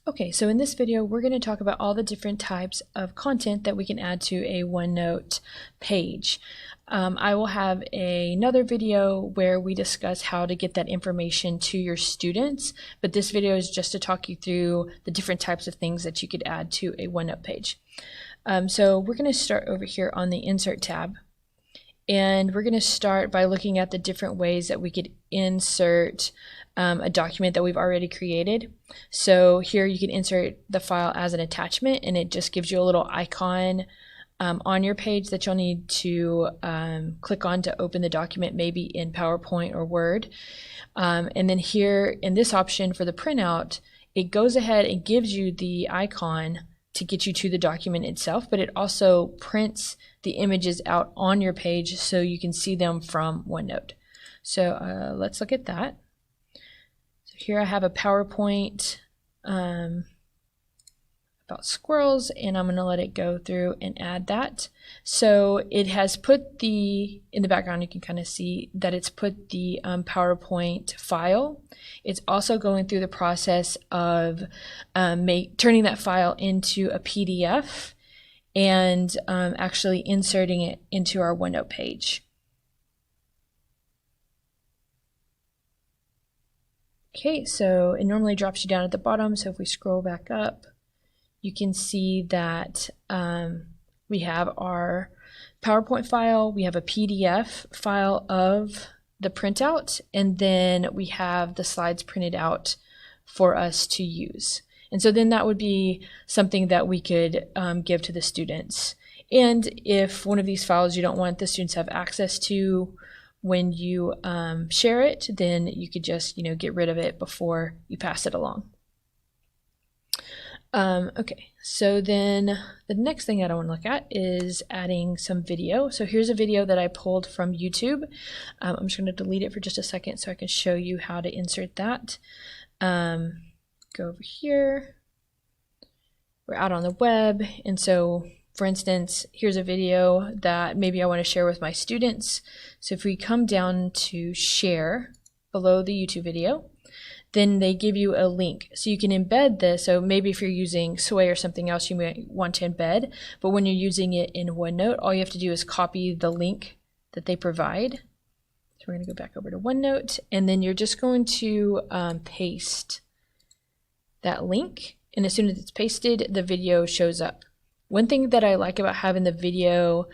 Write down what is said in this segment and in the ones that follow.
Okay, so in this video, we're going to talk about all the different types of content that we can add to a OneNote page. I will have another video where we discuss how to get that information to your students, but this video is just to talk you through the different types of things that you could add to a OneNote page. So we're going to start over here on the Insert tab, and we're going to start by looking at the different ways that we could insert a document that we've already created. So here you can insert the file as an attachment, and it just gives you a little icon on your page that you'll need to click on to open the document, maybe in PowerPoint or Word. And then here in this option for the printout, it goes ahead and gives you the icon to get you to the document itself, but it also prints the images out on your page so you can see them from OneNote. So let's look at that. So here I have a PowerPoint about squirrels, and I'm going to let it go through and add that. So it has put in the background, you can kind of see that it's put the PowerPoint file. It's also going through the process of turning that file into a PDF and actually inserting it into our OneNote page. Okay, so it normally drops you down at the bottom, so if we scroll back up, you can see that we have our PowerPoint file, we have a PDF file of the printout, and then we have the slides printed out for us to use. And so then that would be something that we could give to the students. And if one of these files you don't want the students to have access to when you share it, then you could just get rid of it before you pass it along. Okay, so then the next thing that I want to look at is adding some video. So here's a video that I pulled from YouTube. I'm just going to delete it for just a second so I can show you how to insert that. Go over here. We're out on the web, and so for instance, here's a video that maybe I want to share with my students. So if we come down to share below the YouTube video, then they give you a link. So you can embed this. So maybe if you're using Sway or something else, you may want to embed, but when you're using it in OneNote, all you have to do is copy the link that they provide. So we're going to go back over to OneNote, and then you're just going to paste that link. And as soon as it's pasted, the video shows up. One thing that I like about having the video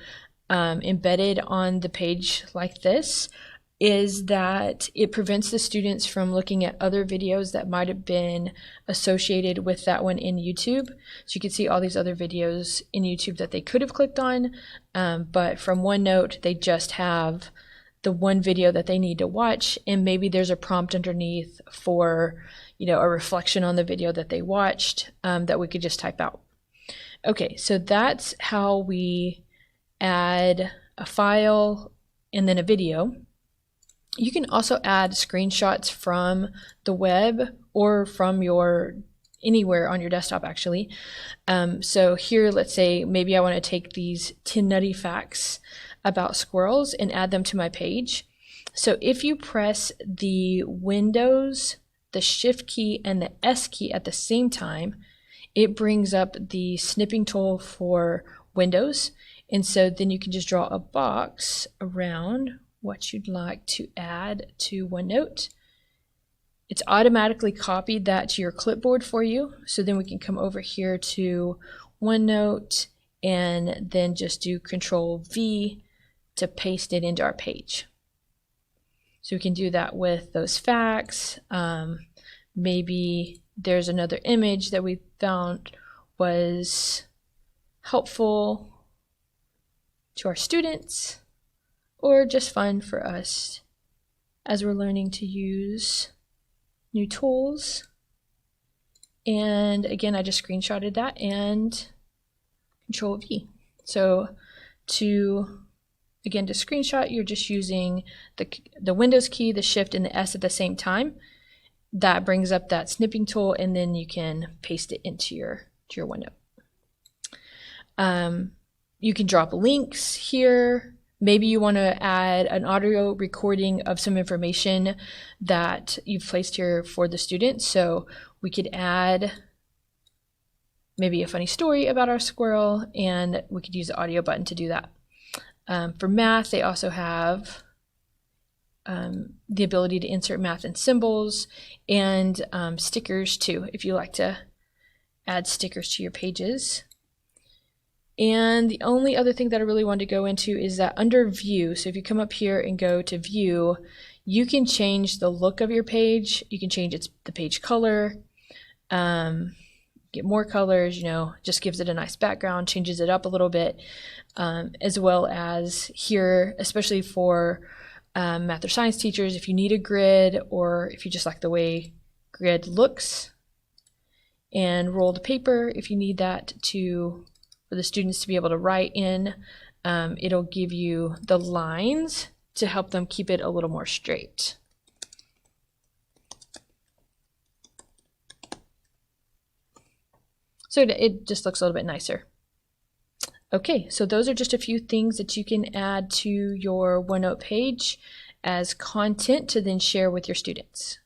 embedded on the page like this is that it prevents the students from looking at other videos that might have been associated with that one in YouTube. So you can see all these other videos in YouTube that they could have clicked on, but from OneNote, they just have the one video that they need to watch, and maybe there's a prompt underneath for a reflection on the video that they watched that we could just type out. Okay, so that's how we add a file and then a video. You can also add screenshots from the web or from anywhere on your desktop actually. So here, let's say maybe I want to take these 10 nutty facts about squirrels and add them to my page. So if you press the Windows, the Shift key, and the S key at the same time, it brings up the snipping tool for Windows. And so then you can just draw a box around what you'd like to add to OneNote. It's automatically copied that to your clipboard for you. So then we can come over here to OneNote and then just do Control V to paste it into our page. So we can do that with those facts. Maybe there's another image that we found was helpful to our students, or just fun for us as we're learning to use new tools. And again, I just screenshotted that and Control V. So to screenshot, you're just using the Windows key, the Shift, and the S at the same time. That brings up that snipping tool, and then you can paste it into your OneNote. You can drop links here. Maybe you want to add an audio recording of some information that you've placed here for the students. So we could add maybe a funny story about our squirrel, and we could use the audio button to do that. For math, they also have the ability to insert math and symbols, and stickers too, if you like to add stickers to your pages. And the only other thing that I really wanted to go into is that under View, so if you come up here and go to View, you can change the look of your page. You can change the page color, get more colors, just gives it a nice background, changes it up a little bit, as well as here, especially for math or science teachers, if you need a grid or if you just like the way grid looks, and rolled paper if you need that for the students to be able to write in. It'll give you the lines to help them keep it a little more straight. So it just looks a little bit nicer. Okay, so those are just a few things that you can add to your OneNote page as content to then share with your students.